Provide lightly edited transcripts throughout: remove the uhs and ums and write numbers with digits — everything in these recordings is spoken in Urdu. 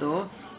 2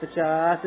50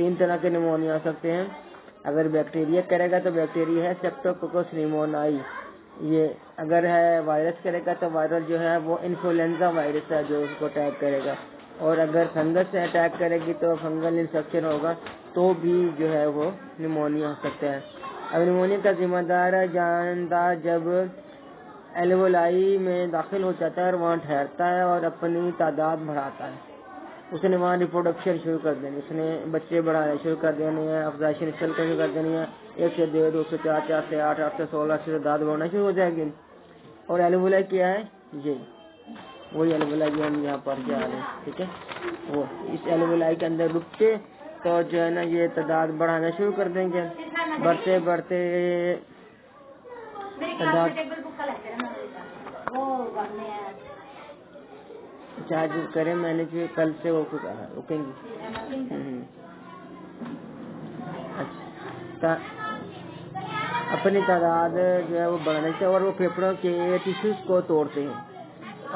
3 طرح کے نمونیا ہو سکتے ہیں. اگر بیکٹیریا کرے گا تو بیکٹیریا ہے سٹریپٹوکوکس نیمونائی. یہ اگر ہے وائرس کرے گا تو وائرل جو ہے وہ انفلوئنزا وائرس ہے جو اس کو اٹیک کرے گا. اور اگر فنگس سے اٹیک کرے گی تو فنگل انفیکشن ہوگا تو بھی جو ہے وہ نمونیا ہو سکتا ہے. اب نمونیا کا ذمہ دار ہے جاندار جب ایلولائی میں داخل ہو جاتا ہے اور وہاں ٹھہرتا ہے اور اپنی تعداد بڑھاتا ہے. اس نے وہاں ریپروڈکشن شروع کر دینی, اس نے بچے بڑھانے شروع کر دینے ہیں, افزائش نسل شروع کر دینی ہے. 1 سے 2, 2 سے 4, 4 سے 8, 8 سے 16 سے تعداد بڑھنا شروع ہو جائے گی. اور ایلولائی کیا ہے, یہ وہی ایلولائی جو ہم یہاں پر جا رہے ہیں, ٹھیک ہے, وہ اس ایلولائی کے اندر رک کے تو جو ہے نا یہ تعداد بڑھانا شروع کر دیں گے. بڑھتے بڑھتے تعداد چارج کریں, میں نے جو کل سے وہ رکیں گی. اچھا, اپنی تعداد جو ہے وہ بڑھانے سے اور وہ پھیپھڑوں کے ٹیشوز کو توڑتے ہیں.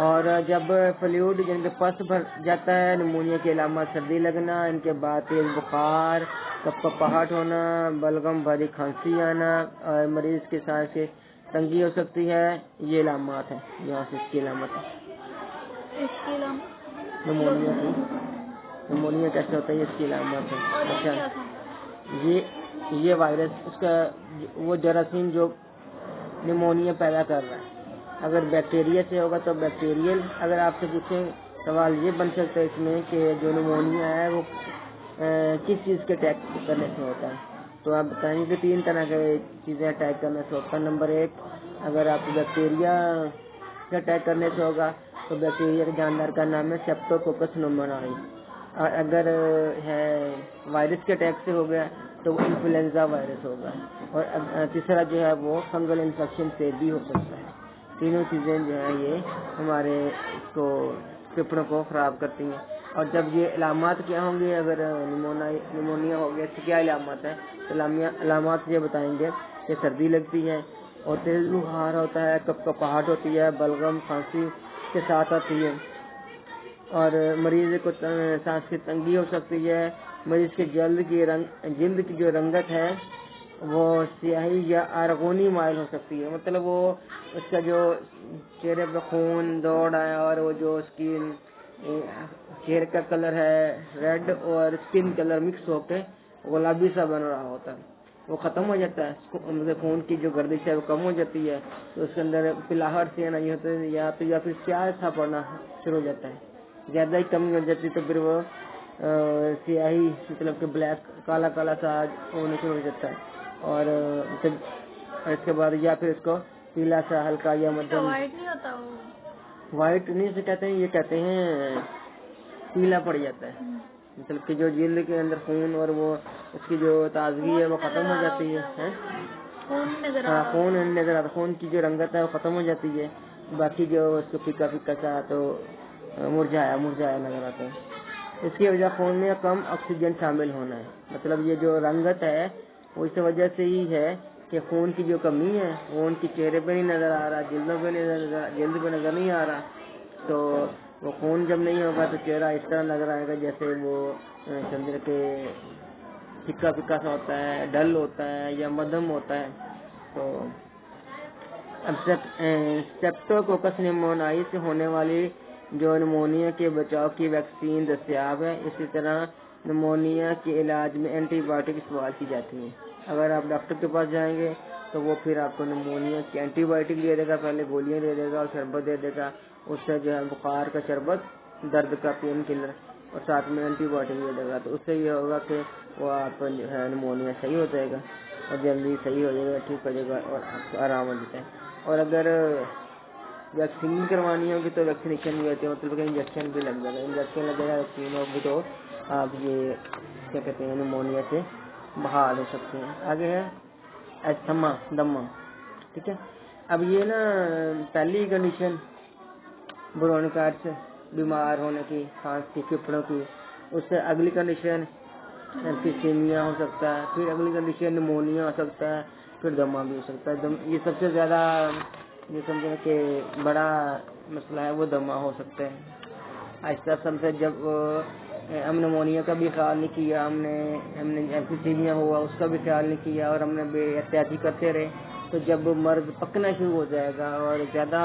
اور جب فلوئڈ جن کے پس بھر جاتا ہے, نمونیا کی علامات سردی لگنا, ان کے بعد تیز بخار, کپکپاہٹ ہونا, بلغم بھری کھانسی آنا, اور مریض کے سانس کی تنگی ہو سکتی ہے. یہ علامات ہیں, یہاں سے اس کی علامت ہے نمونیا کی. نمونیا کیسے ہوتا ہے, اس کی علامت ہے. اچھا, یہ وائرس اس کا وہ جراثیم جو نمونیا پیدا کر رہا ہے. اگر بیکٹیریا سے ہوگا تو بیکٹیریل. اگر آپ سے پوچھیں سوال یہ بن سکتا ہے اس میں کہ جو نمونیا ہے وہ کس چیز کے اٹیک کرنے سے ہوتا ہے, تو آپ بتائیں گے کہ 3 طرح کے چیزیں اٹیک کرنے سے ہوتا ہے. نمبر 1, اگر آپ بیکٹیریا سے اٹیک کرنے سے ہوگا تو بیکٹیریا کے جاندار کا نام ہے سٹریپٹوکوکس نیمونائی. اور اگر ہے وائرس کے اٹیک سے ہو گیا تو وہ انفلوئنزا وائرس ہوگا. اور تیسرا جو ہے وہ فنگل انفیکشن سے بھی ہو سکتا ہے. تینوں چیزیں جو ہیں یہ ہمارے اس کو پھیپھڑوں کو خراب کرتی ہیں. اور جب یہ علامات کیا ہوں گے, اگر نمونیا ہو گیا تو کیا علامات ہیں, علامات یہ بتائیں گے کہ سردی لگتی ہے اور تیز بخار ہوتا ہے, کپکپاہٹ ہوتی ہے, بلغم کھانسی کے ساتھ آتی ہے, اور مریض کو سانس کی تنگی ہو سکتی ہے. مریض کے جلد کی جو رنگت ہے وہ سیاہی یا ارغونی مائل ہو سکتی ہے. مطلب وہ اس کا جو چہرے پہ خون دوڑ ہے اور وہ جو اس کی چہرے کا کلر ہے ریڈ اور اسکن کلر مکس ہو کے گلابی سا بن رہا ہوتا ہے, وہ ختم ہو جاتا ہے. خون کی جو گردش ہے وہ کم ہو جاتی ہے, تو اس کے اندر پلاہٹ سے نہیں ہوتا ہے, یا پھر سیاہ سا پڑنا شروع ہو جاتا ہے. زیادہ ہی کمی ہو جاتی تو پھر وہ سیاہی مطلب کہ بلیک کالا کالا سا ہونے شروع ہو جاتا ہے. اور اس کے بعد یا پھر اس کو پیلا سا ہلکا یا مدھم. وائٹ نہیں ہوتا, وائٹ نہیں سے کہتے ہیں, یہ کہتے ہیں پیلا پڑ جاتا ہے. مطلب کہ جو جلد کے اندر خون اور وہ اس کی جو تازگی ہے وہ ختم ہو جاتی ہے. خون نظر آتا, خون کی جو رنگت ہے وہ ختم ہو جاتی ہے. باقی جو اس کو پھیکا پھیکا سا تو مرجھایا نظر آتا ہے. اس کی وجہ خون میں کم آکسیجن شامل ہونا ہے. مطلب یہ جو رنگت ہے وہ اس وجہ سے ہی ہے کہ خون کی جو کمی ہے وہ ان کی چہرے پہ نہیں نظر آ رہا, جلد پہ نظر نہیں آ رہا. تو وہ خون جب نہیں ہوگا تو چہرہ اس طرح نظر آئے گا جیسے وہ چندر کے پھکا پھکا سا ہوتا ہے, ڈل ہوتا ہے یا مدھم ہوتا ہے. تو اب سٹریپٹوکوکس نیمونائی سے ہونے والی جو نمونیا کے بچاؤ کی ویکسین دستیاب ہے. اسی طرح نمونیا کے علاج میں اینٹی بایوٹک استعمال کی جاتی ہیں. اگر آپ ڈاکٹر کے پاس جائیں گے تو وہ پھر آپ کو نمونیا کی اینٹی بایوٹک دے دے گا, پہلے گولیاں دے دے گا اور شربت دے دے گا. اس سے جو ہے بخار کا شربت, درد کا پین کلر اور ساتھ میں اینٹی بایوٹک دے دے گا. تو اس سے یہ ہوگا کہ وہ آپ جو ہے نمونیا صحیح ہو جائے گا اور جلدی صحیح ہو جائے گا, ٹھیک ہو جائے گا اور آپ کو آرام ہو جاتا ہے. اور اگر ویکسین کروانی ہوگی تو ویکسینیشن بھی ہوتی ہے, مطلب کہ انجیکشن بھی لگ جائے گا. انجیکشن لگے گا, ویکسین ہوگی تو آپ یہ کیا کہتے ہیں نمونیا سے بحال ہو سکتے ہیں. آگے ہے ایستھما, دمہ, ٹھیک ہے. اب یہ نا پہلی کنڈیشن برونکائٹس بیمار ہونے کی, کھانسی, پھیپھڑوں کی. اس سے اگلی کنڈیشن ایمفیسیمیا ہو سکتا ہے, پھر اگلی کنڈیشن نمونیا ہو سکتا ہے, پھر دمہ بھی ہو سکتا ہے. یہ سب سے زیادہ یہ سمجھیں کہ بڑا مسئلہ ہے وہ دمہ ہو سکتا ہے. آہستہ آہستہ جب ہم نے نمونیا کا بھی خیال نہیں کیا، ہم نے ایمفیسیمیا ہوا اس کا بھی خیال نہیں کیا، اور ہم نے بے احتیاطی کرتے رہے، تو جب مرض پکنا شروع ہو جائے گا اور زیادہ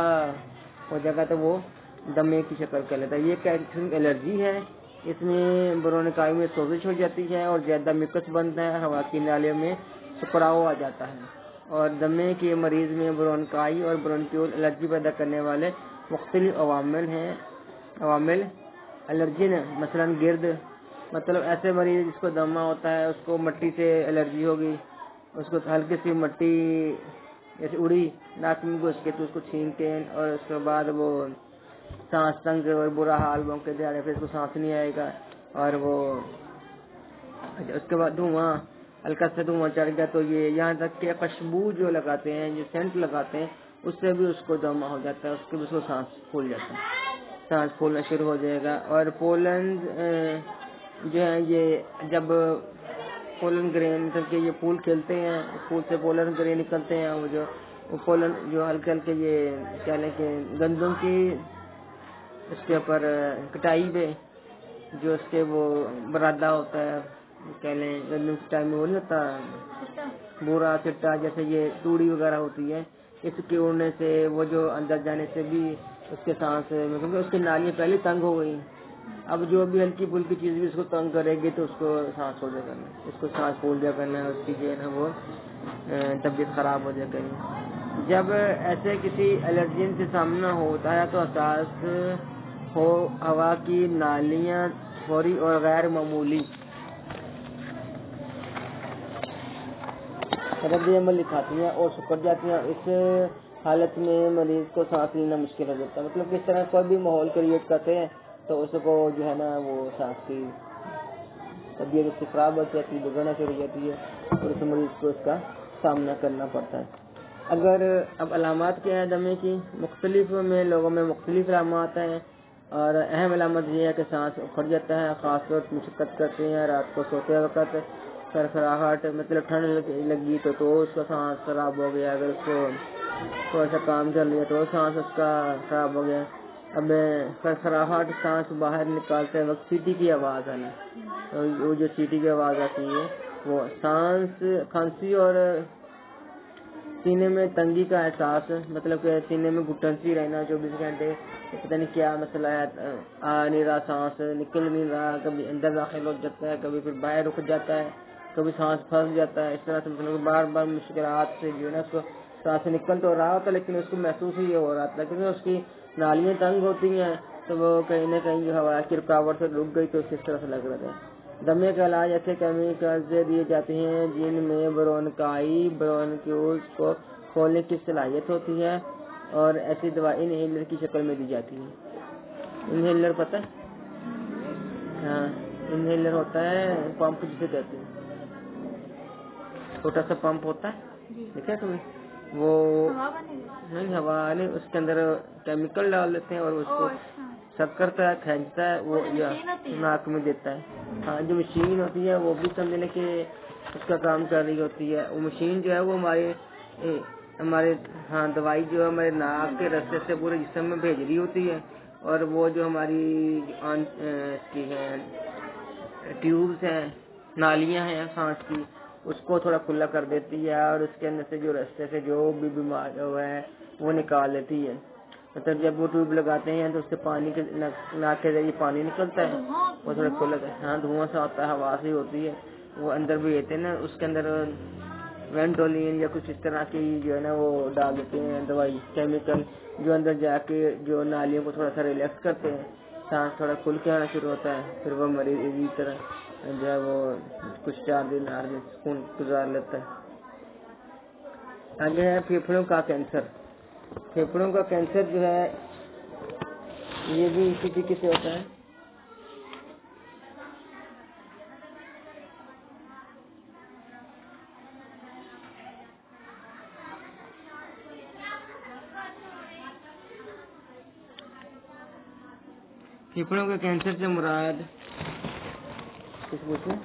ہو جائے گا تو وہ دمے کی شکل کر لیتا ہے۔ یہ ایک الرجی ہے، اس میں برونکائی میں سوزش ہو جاتی ہے اور زیادہ مکس بنتا ہے، ہوا کی نالیوں میں سکراؤ آ جاتا ہے، اور دمے کے مریض میں برونکائی اور برونکیول الرجی پیدا کرنے والے مختلف عوامل الرجن، مثلا گرد، مطلب ایسے مریض جس کو دمہ ہوتا ہے اس کو مٹی سے الرجی ہوگی، اس کو ہلکی سی مٹی جیسے اڑی ناک میں گھس کے تو اس کو چھینکتے ہیں، اور اس کے بعد وہ سانس تنگ اور برا حال بھونکے دے، پھر اس کو سانس نہیں آئے گا، اور وہ اس کے بعد دھواں، ہلکا سے دھواں چڑھ گیا تو یہ یہاں تک کہ خوشبو جو لگاتے ہیں، جو سینٹ لگاتے ہیں، اس سے بھی اس کو دمہ ہو جاتا ہے، اس کے بھی اس کو سانس پھول جاتا ہے، سانس پھولنا شروع ہو جائے گا۔ اور پولن جو ہے یہ جب پولن گرین مطلب کہ یہ پھول کھلتے ہیں، پھول سے پولن گرین نکلتے ہیں، وہ پولن جو ہلکے ہلکے یہ کیا لیں کہ گندم کی اس کے اوپر کٹائی پہ جو اس کے وہ برادہ ہوتا ہے، کہہ لیں گندم کٹائی میں وہ نہیں ہوتا بورا چٹا، جیسے یہ توڑی وغیرہ ہوتی ہے، اس کے اڑنے سے وہ جو اندر جانے سے بھی اس کے سانس کیونکہ اس کی نالیاں پہلے تنگ ہو گئی، اب جو بھی ہلکی پھلکی چیز بھی اس کو تنگ کرے گی تو اس کو سانس ہو جائے کرنا، اس کو سانس پھول جائے کرنا ہے، اس کی جو ہے نا وہ طبیعت خراب ہو جائے کرنی۔ جب ایسے کسی الرجین سے سامنا ہوتا ہے تو احساس ہو ہوا کی نالیاں فوری اور غیر معمولی رد عمل دکھاتی ہیں اور سکڑ جاتی ہیں، اس حالت میں مریض کو سانس لینا مشکل ہو جاتا ہے۔ مطلب کس طرح کوئی بھی ماحول کریٹ کرتے ہیں تو اس کو جو ہے نا وہ سانس کی طبیعت اس کی خراب ہو جاتی ہے، بگڑنا شروع ہو جاتی ہے، اور اس مریض کو اس کا سامنا کرنا پڑتا ہے۔ اگر اب علامات کیا ہے دمے کی، مختلف میں لوگوں میں مختلف علامات ہیں، اور اہم علامت یہ ہے کہ سانس اکھڑ جاتا ہے، خاص طور پر مشقت کرتے ہیں، رات کو سوتے وقت سرسراہٹ، مطلب ٹھنڈ لگی تو اس کا سانس خراب ہو گیا، اگر اس کو تھوڑا سا کام کر لیا تو سانس اس کا خراب ہو گیا۔ اب سرسراہٹ سانس باہر نکالتے وقت سیٹی کی آواز آنا، وہ جو سیٹی کی آواز آتی ہے وہ سانس، کھانسی اور سینے میں تنگی کا احساس، مطلب کہ سینے میں گھٹن سی رہنا 24 گھنٹے، پتہ نہیں کیا مسئلہ ہے، آ نہیں رہا، سانس نکل نہیں رہا، کبھی اندر داخل ہو جاتا ہے، کبھی پھر باہر رک جاتا ہے، کبھی سانس پھنس جاتا ہے، اس طرح سے مطلب بار بار مشکلات سے جو ہے نا اس کو سانس نکل تو رہا ہوتا لیکن اس کو محسوس ہی ہو رہا تھا کیونکہ اس کی نالیاں تنگ ہوتی ہیں تو وہ کہیں نہ کہیں جو ہوا کی رکاوٹ سے رک گئی تو اس طرح سے لگ رہا تھا۔ دمے کا علاج ایسے کیمیکلز دیے جاتے ہیں جن میں برونکائی برونکیولز کو کھولنے کی صلاحیت ہوتی ہے، اور ایسی دوا انہیلر کی شکل میں دی جاتی ہے۔ انہیلر پتہ ہے؟ ہاں، انہیلر ہوتا ہے پمپ جسے کہتے ہیں، چھوٹا سا پمپ ہوتا ہے، دیکھا تمہیں؟ وہ نہیں ہوا نہیں، اس کے اندر کیمیکل ڈال دیتے ہیں اور اس کو سک کرتا ہے، کھینچتا ہے، وہ یا ناک میں دیتا ہے۔ ہاں، جو مشین ہوتی ہے وہ بھی سمجھنے کہ اس کا کام کر رہی ہوتی ہے، وہ مشین جو ہے وہ ہمارے ہاں دوائی جو ہے ہمارے ناک کے رستے سے پورے جسم میں بھیج رہی ہوتی ہے، اور وہ جو ہماری اس کی ہے ٹیوبز ہیں، نالیاں ہیں سانس کی، اس کو تھوڑا کھلا کر دیتی ہے، اور اس کے اندر سے جو رستے سے جو بھی بیمار ہوا ہے وہ نکال لیتی ہے۔ مطلب جب وہ ٹیوب لگاتے ہیں تو اس سے پانی کے ناک کے ذریعے پانی نکلتا ہے، وہ تھوڑا کھلا، ہاں دھواں سا ہوتا ہے، ہوا سی ہوتی ہے، وہ اندر بھی لیتے ہیں نا، اس کے اندر وینٹولین یا کچھ اس طرح کی جو ہے نا وہ ڈال دیتے ہیں دوائی کیمیکل، جو اندر جا کے جو نالیوں کو تھوڑا سا ریلیکس کرتے ہیں، سانس تھوڑا کھل کے آنا شروع ہوتا ہے، پھر وہ مریض اسی طرح جو ہے وہ کچھ 4 دن 8 دن سکون گزار لیتا ہے۔ آگے ہے پھیپھڑوں کا کینسر۔ پھیپھڑوں کا کینسر جو ہے یہ بھی اسی طریقے سے ہوتا ہے۔ پھیپھڑوں کے کینسر سے مراد کچھ پوچھیں؟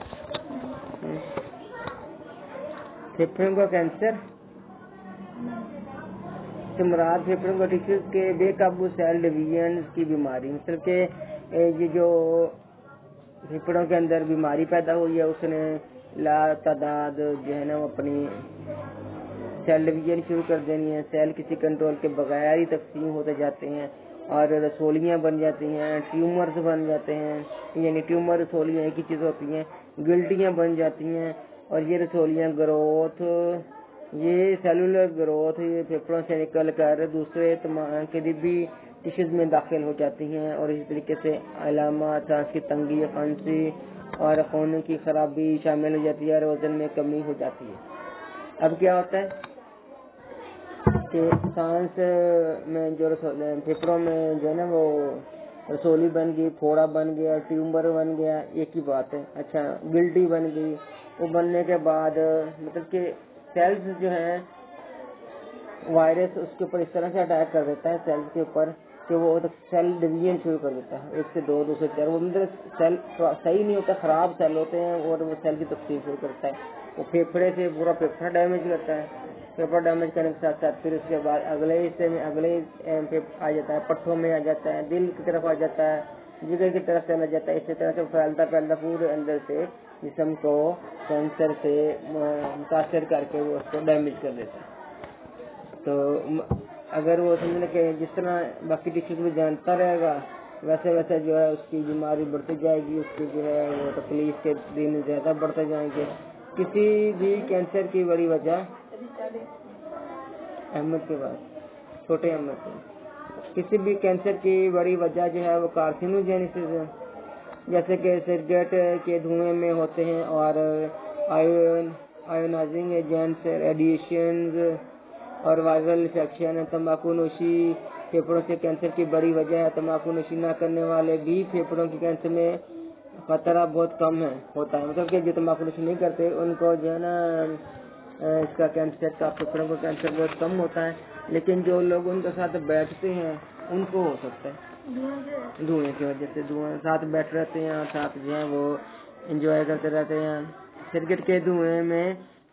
پھیپھڑوں کا کینسر سے مراد پھیپھڑوں کا ٹیشوز کے بے قابو سیل ڈویژن کی بیماری، مطلب کہ یہ جو پھیپڑوں کے اندر بیماری پیدا ہوئی ہے، اس نے لا تعداد جو ہے نا وہ اپنی سیل ڈویژن شروع کر دینی ہے، سیل کسی کنٹرول کے بغیر ہی تقسیم ہوتے جاتے ہیں اور رسولیاں بن جاتی ہیں، ٹیومرز بن جاتے ہیں، یعنی ٹیومر رسولیاں ایک ہی چیز ہوتی ہیں، گلٹیاں بن جاتی ہیں، اور یہ رسولیاں گروتھ، یہ سیلولر گروتھ یہ پھیپڑوں سے نکل کر دوسرے تمام قریبی ٹشوز میں داخل ہو جاتی ہیں، اور اسی طریقے سے علامات سانس کی تنگی، کھانسی اور خون کی خرابی شامل ہو جاتی ہے اور وزن میں کمی ہو جاتی ہے۔ اب کیا ہوتا ہے کہ سانس میں جو پھیپڑوں میں جو ہے نا وہ رسولی بن گئی، پھوڑا بن گیا، ٹیومر بن گیا، ایک ہی بات ہے۔ اچھا گلٹی بن گئی، وہ بننے کے بعد مطلب کہ سیلز جو ہیں وائرس اس کے اوپر اس طرح سے اٹیک کر دیتا ہے سیلز کے اوپر کہ وہ سیل ڈویژن شروع کر دیتا ہے، 1 سے 2، 2 سے 4، وہ مطلب سیل صحیح نہیں ہوتا، خراب سیل ہوتے ہیں اور وہ سیل کی تقسیم شروع کرتا ہے، وہ پھیپھڑے سے پورا پھیپھڑا ڈیمیج کرتا ہے، پھیپھڑا ڈیمیج کرنے کے ساتھ ساتھ پھر اس کے بعد اگلے حصے میں اگلے آ جاتا ہے، پٹھوں میں آ جاتا ہے، دل کی طرف آ جاتا ہے، جگر کی طرف چلا جاتا ہے، اسی طرح سے پھیلتا پورے اندر سے جسم کو کینسر سے متاثر کر کے وہ اس کو ڈیمیج کر دیتا ہے۔ تو اگر وہ سمجھنے کہ جس طرح باقی ٹشوز میں جانتا رہے گا ویسے ویسے جو ہے اس کی بیماری بڑھتی جائے گی، اس کی جو ہے وہ تکلیف کے دن زیادہ بڑھتے جائیں گے۔ کسی بھی کینسر کی بڑی وجہ احمد کے بعد چھوٹے احمد کے کسی بھی کینسر کی بڑی وجہ جو ہے وہ کارسینوجینسس ہے، جیسے کہ سگریٹ کے دھوئیں میں ہوتے ہیں اور آئونائزنگ ایجنٹس، ریڈیشنز اور وائرل انفیکشن۔ تمباکو نوشی پھیپھڑوں سے کینسر کی بڑی وجہ ہے۔ تمباکو نوشی نہ کرنے والے بھی پھیپھڑوں کے کینسر میں خطرہ بہت کم ہوتا ہے، مطلب کہ جو تمباکو نوشی نہیں کرتے ان کو جو ہے نا اس کا کینسر کا پھیپھڑوں کا کینسر بہت کم ہوتا ہے، لیکن جو لوگ ان کے ساتھ بیٹھتے ہیں ان کو ہو سکتا ہے دھوئیں کی وجہ سے، دھوئیں ساتھ بیٹھ رہتے ہیں اور ساتھ جو ہے وہ انجوائے کرتے رہتے ہیں۔ سگریٹ کے دھوئیں میں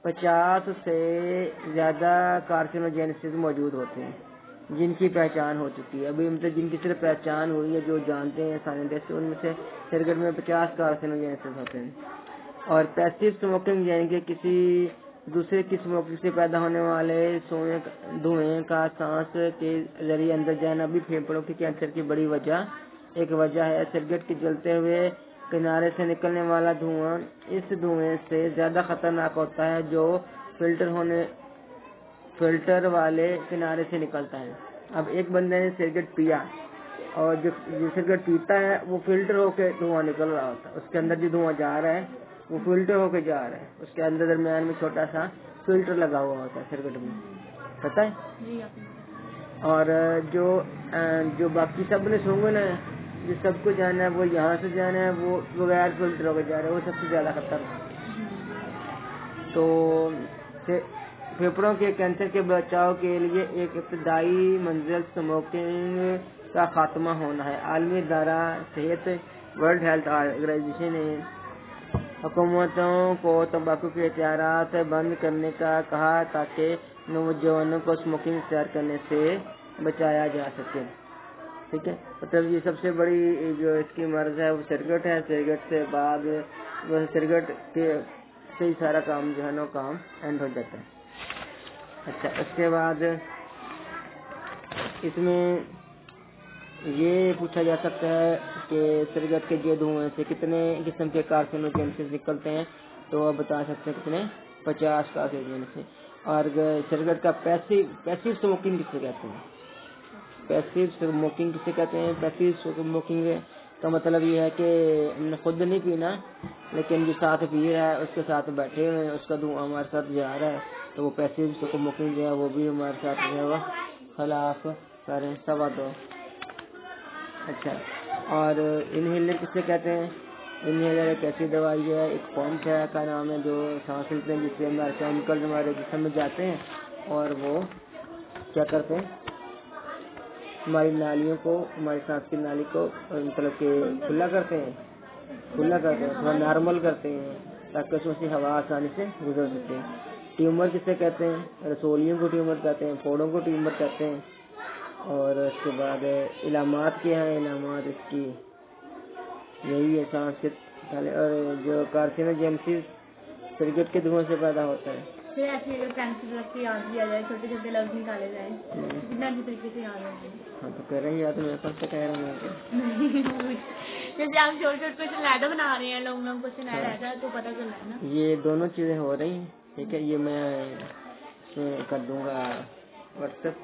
50 سے زیادہ کارسینوجینسز موجود ہوتے ہیں جن کی پہچان ہو چکی ہے، ابھی مطلب جن کی صرف پہچان ہوئی ہے جو جانتے ہیں سائنٹسٹ، ان میں سے سگریٹ میں 50 کارسینوجینسز ہوتے ہیں۔ اور پیسو اسموکنگ یعنی کہ کسی دوسرے کی اسموکنگ سے پیدا ہونے والے دھوئیں کا سانس کے ذریعے اندر جانا بھی پھیپھڑوں کے کینسر کی بڑی ایک وجہ ہے۔ سگریٹ کے جلتے ہوئے کنارے سے نکلنے والا دھواں اس دھوئیں سے زیادہ خطرناک ہوتا ہے جو فلٹر والے کنارے سے نکلتا ہے۔ اب ایک بندے نے سگریٹ پیا اور جو سگریٹ پیتا ہے وہ فلٹر ہو کے دھواں نکل رہا ہوتا ہے، اس کے اندر جو دھواں جا رہا ہے وہ فلٹر ہو کے جا رہا ہے، اس کے اندر درمیان میں چھوٹا سا فلٹر لگا ہوا ہوتا ہے سگریٹ میں، پتہ ہے؟ اور جو باقی سب نے سونگنا ہے، جو سب کو جانا ہے، وہ یہاں سے جانا ہے، وہ بغیر فلٹر ہو کے جا رہا ہے، وہ سب سے زیادہ خطر ہے۔ تو پھیپھڑوں کے کینسر کے بچاؤ کے لیے ایک ابتدائی منزل اسموکنگ کا خاتمہ ہونا ہے۔ عالمی ادارہ صحت ورلڈ ہیلتھ آرگنائزیشن نے حکومتوں کو تمباکو کے اختیارات بند کرنے کا کہا تاکہ نوجوانوں کو اسموکنگ اختیار کرنے سے بچایا جا سکے۔ ٹھیک ہے، مطلب یہ سب سے بڑی جو اس کی مرض ہے وہ سگریٹ ہے، سگریٹ سے بعد سگریٹ کے سے ہی سارا کام جو ہے نا کام اینڈ ہو جاتا ہے۔ اچھا، اس کے بعد اس میں یہ پوچھا جا سکتا ہے کہ سگریٹ کے جو دھوئیں سے کتنے قسم کے کارسینوجینسز نکلتے ہیں، تو آپ بتا سکتے ہیں کتنے؟ 50 کارسینوجینسز۔ اور سگریٹ کا پیسو اسموکنگ کسے کہتے ہیں؟ پیسو اسموکنگ کسے کہتے ہیں؟ پیسو اسموکنگ کا مطلب یہ ہے کہ ہم نے خود نہیں پینا لیکن جو ساتھ پی رہا ہے اس کے ساتھ بیٹھے ہوئے ہیں، اس کا دھواں ہمارے ساتھ جا رہا ہے، تو وہ پیسو اسموکنگ جو ہے وہ بھی ہمارے ساتھ جو ہے وہ خلاف کریں 2.25۔ اچھا، اور انہیلر کسے کہتے ہیں؟ انہیلر ایک ایسی دوائی ہے، ایک پمپ ہے کا نام ہے جو سانس لیتے ہیں، جس سے ہمارے کیمیکل ہمارے جسم میں جاتے ہیں اور وہ کیا کرتے ہیں، ہماری نالیوں کو، ہماری سانس کی نالی کو مطلب کہ کھلا کرتے ہیں، تھوڑا نارمل کرتے ہیں تاکہ اس میں سے ہوا آسانی سے گزر سکے۔ ٹیومر کسے کہتے ہیں؟ رسولیوں کو ٹیومر کہتے ہیں، پھوڑوں کو ٹیومر کہتے ہیں۔ اور اس کے بعد علامات کیا ہیں؟ علامات اس کی یہی ہے، سانس کے اور جو کارسینوجینسس سگریٹ کے دھوئیں سے پیدا ہوتا ہے. پھر ایسے اگر پینسل رکھ کے یاد کیا جائے, چھوٹے چھوٹے لفظ نکالے جائیں, کتنا اچھی طریقے سے یاد ہوگی. ہاں تو کہہ رہے ہیں یاد, میرے پاس تو کہہ رہے ہیں. جیسے آپ چھوٹے چھوٹے کوشچن ایڈ بنا رہے ہیں, لانگ لانگ کوشچن ایڈ ایسا ہے تو پتہ چل رہا ہے نا. یہ دونوں چیزیں ہو رہی ہیں, ٹھیک ہے. یہ میں کر دوں گا واٹس ایپ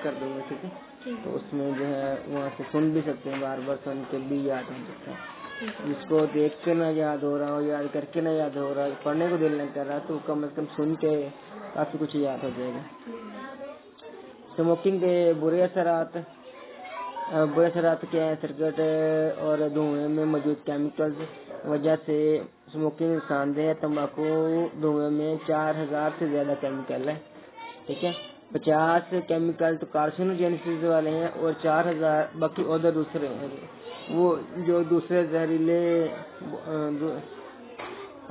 کر دوں گا, ٹھیک ہے. تو اس میں جو ہے وہاں سے سن بھی سکتے ہیں, بار بار سن کے بھی یاد ہو سکتا ہے. جس کو دیکھ کے نہ یاد ہو رہا ہو, یاد کر کے نہ یاد ہو رہا, پڑھنے کو دل نہ کر رہا, تو کم از کم سن کے کافی کچھ یاد ہو جائے گا. اسموکنگ کے برے اثرات کیا ہیں؟ سگریٹ اور دھوئیں میں موجود کیمیکلز وجہ سے اسموکنگ نقصان دہ ہے. تمباکو دھوئیں میں 4000 سے زیادہ کیمیکل ہے, ٹھیک ہے. 50 کیمیکل تو کارسینوجینسس والے ہیں اور 4000 باقی ادھر دوسرے ہیں, وہ جو دوسرے زہریلے,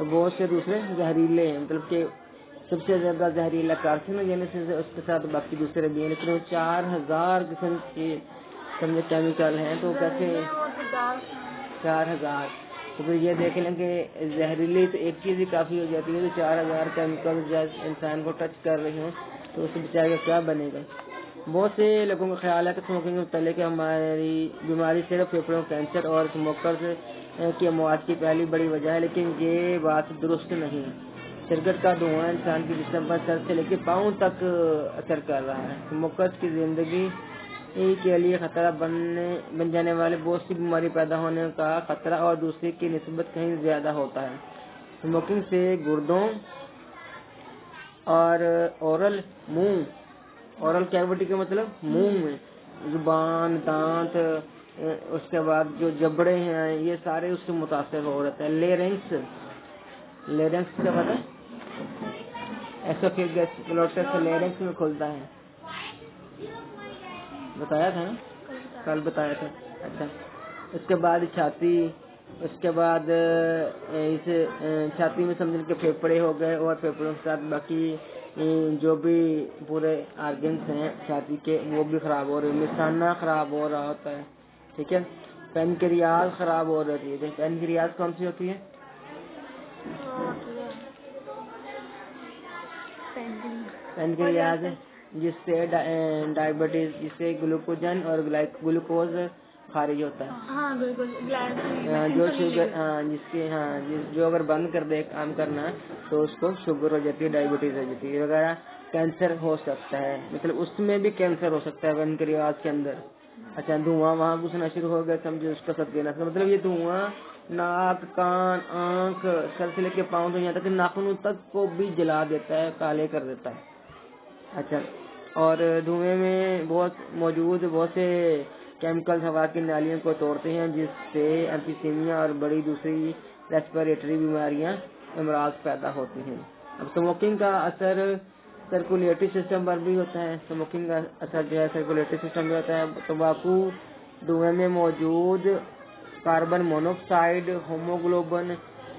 بہت سے دوسرے زہریلے ہیں, مطلب کہ سب سے زیادہ زہریلا کارسینوجینسس ہے, اس کے ساتھ باقی دوسرے بھی ہیں. لیکن وہ 4000 قسم کے سمجھے کیمیکل ہیں, تو کیسے 4000. تو پھر یہ دیکھ لیں کہ زہریلی تو ایک چیز ہی کافی ہو جاتی ہے, تو 4000 کیمیکل جب انسان کو ٹچ کر رہے ہیں تو اس بیچارے کا کیا بنے گا. بہت سے لوگوں کا خیال ہے کہ اسموکنگ کے متعلق ہماری بیماری صرف پھیپھڑوں کینسر اور اسموکرز کی اموات کی پہلی بڑی وجہ ہے, لیکن یہ بات درست نہیں. سگریٹ کا دھواں انسان کی جسم پر سر سے لے کے پاؤں تک اثر کر رہا ہے. اسموکرز کی زندگی کے لیے خطرہ بن جانے والے بہت سی بیماری پیدا ہونے کا خطرہ اور دوسری کی نسبت کہیں زیادہ ہوتا ہے. اسموکنگ سے گردوں اور اورل کیوٹی کا مطلب منہ میں, زبان, دانت, اس کے بعد جو جبڑے ہیں, یہ سارے اس سے متاثر ہو رہتے ہیں. لیرنکس کا مطلب ایسوفیگس لیرنکس میں کھلتا ہے, بتایا تھا نا, کل بتایا تھا. اچھا, اس کے بعد چھاتی, اس کے بعد اس چھاتی میں سمجھ کے پھیپھڑے ہو گئے, اور پھیپھڑوں کے ساتھ باقی جو بھی پورے آرگنس ہیں چھاتی کے وہ بھی خراب ہو رہے ہیں. مثانہ خراب ہو رہا ہوتا ہے, ٹھیک ہے. پینکریاز خراب ہو رہی ہے. پینکریاز کون سی ہوتی ہے؟ پینکریاز جس سے ڈائبٹیز, جس سے گلوکوجن اور گلوکوز خارج ہوتا ہے, جو شوگر, جس کے جو اگر بند کر دے کام کرنا تو اس کو شوگر ہو جاتی ہے, ڈائبٹیز ہو جاتی ہے وغیرہ. کینسر ہو سکتا ہے, مطلب اس میں بھی کینسر ہو سکتا ہے پینکریاز کے اندر. اچھا, دھواں وہاں گھسنا شروع ہو گیا, سمجھو اس کا سب دینا, مطلب یہ دھواں ناک, کان, آنکھ, سر سے لے کے پاؤں تو یہاں تک ناخنوں تک کو بھی جلا دیتا ہے, کالے کر دیتا ہے. اچھا, اور دھوئیں میں بہت سے کیمیکل ہوا کی نالیوں کو توڑتے ہیں, جس سے ایمفیسیمیا اور بڑی دوسری ریسپیریٹری بیماریاں, امراض پیدا ہوتی ہیں. اب اسموکنگ کا اثر سرکولیٹری سسٹم پر بھی ہوتا ہے. اسموکنگ کا اثر جو ہے سرکولیٹری سسٹم پہ ہوتا ہے. تمباکو دھوئیں میں موجود کاربن مونوکسائڈ ہیموگلوبن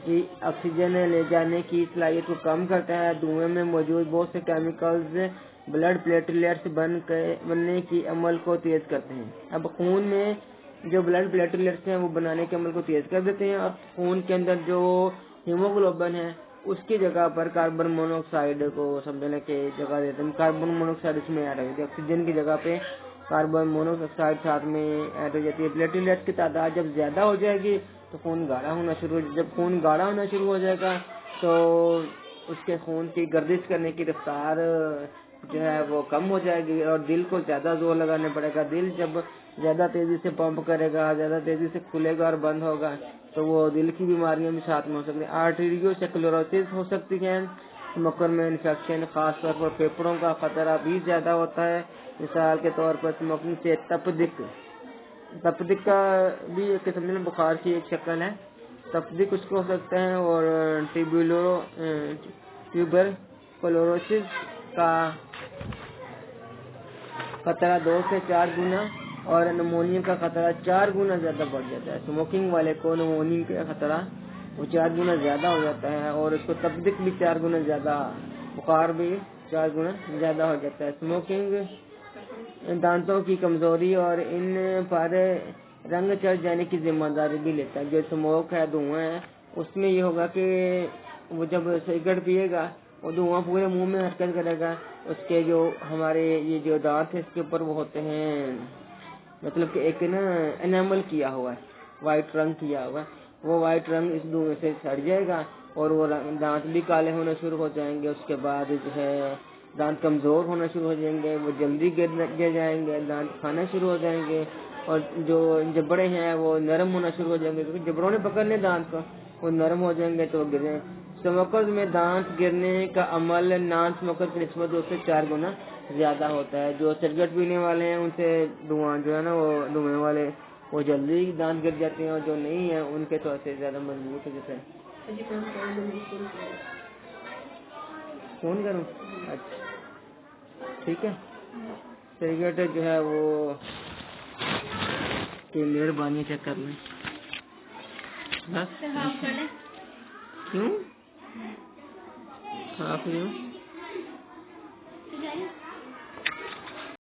کی آکسیجن لے جانے کی صلاحیت کو کم کرتا ہے. دھوئیں میں موجود بہت سے کیمیکلز بلڈ پلیٹلیٹس بننے کی عمل کو تیز کرتے ہیں. اب خون میں جو بلڈ پلیٹلیٹس ہیں وہ بنانے کے عمل کو تیز کر دیتے ہیں, اور خون کے اندر جو ہیموگلوبن ہے اس کی جگہ پر کاربن مونوکسائڈ کو سمجھنے کی جگہ دیتے ہیں. کاربن مونوکسائڈ اس میں ایڈ ہو جاتی ہے, آکسیجن کی جگہ پہ کاربن مونوکسائڈ ساتھ میں ایڈ ہو جاتی ہے. پلیٹلیٹس کی تعداد جب زیادہ ہو جائے گی تو خون گاڑھا ہونا شروع جب خون گاڑھا ہونا شروع ہو جائے گا تو اس کے خون کی گردش کرنے کی رفتار جو ہے وہ کم ہو جائے گی, اور دل کو زیادہ زور لگانا پڑے گا. دل جب زیادہ تیزی سے پمپ کرے گا, زیادہ تیزی سے کھلے گا اور بند ہوگا, تو وہ دل کی بیماریاں بھی ساتھ میں ہو سکتی ہیں. آرٹیریوسکلروسس ہو سکتی ہے. اسموکر میں انفیکشن, خاص طور پر پھیپھڑوں کا خطرہ بھی زیادہ ہوتا ہے. مثال کے طور پر اسموکنگ سے تپدق کا بھی ایک قسم میں بخار کی ایک شکل ہے. تپدق اس کو ہو سکتا ہے, اور ٹیوبرکلوروسس کا خطرہ 2 سے 4 گنا, اور نمونیا کا خطرہ 4 گنا زیادہ بڑھ جاتا ہے. اسموکنگ والے کو نمونیا کا خطرہ وہ 4 گنا زیادہ ہو جاتا ہے, اور اس کو تپدق بھی 4 گنا زیادہ, بخار بھی 4 گنا زیادہ ہو جاتا ہے. اسموکنگ دانتوں کی کمزوری اور ان پر رنگ چڑھ جانے کی ذمہ داری بھی لیتا ہے. جو اسموک ہے, دھواں ہے, اس میں یہ ہوگا کہ وہ جب سگریٹ پیے گا وہ دھواں پورے منہ میں حرکت کرے گا. اس کے جو ہمارے یہ جو دانت ہے اس کے اوپر وہ ہوتے ہیں, مطلب کہ ایک نا انیمل کیا ہوا ہے, وائٹ رنگ کیا ہوا ہے, وہ وائٹ رنگ اس دھوئیں سے سڑ جائے گا اور وہ دانت بھی کالے ہونا شروع ہو جائیں گے. اس کے بعد جو ہے دانت کمزور ہونا شروع ہو جائیں گے, وہ جلدی گر جائیں گے, دانت کھانا شروع ہو جائیں گے, اور جو جبڑے ہیں وہ نرم ہونا شروع ہو جائیں گے, کیونکہ جبڑوں نے پکڑ لیں دانت کو, وہ نرم ہو جائیں گے تو وہ گریں. اسموکرز میں دانت گرنے کا عمل نان اسموکر کی نسبت 2 سے 4 گنا زیادہ ہوتا ہے. جو سگریٹ پینے والے ہیں ان سے دھواں جو ہے نا وہ دھوئیں والے وہ جلدی دانت گر جاتے ہیں, اور جو نہیں ہیں ان کے تو سے زیادہ مضبوط ہے. جیسے فون کروں, اچھا ٹھیک ہے. سگریٹ جو ہے وہ کہ مہربانی چیک کر لیں بس. کیوں آپ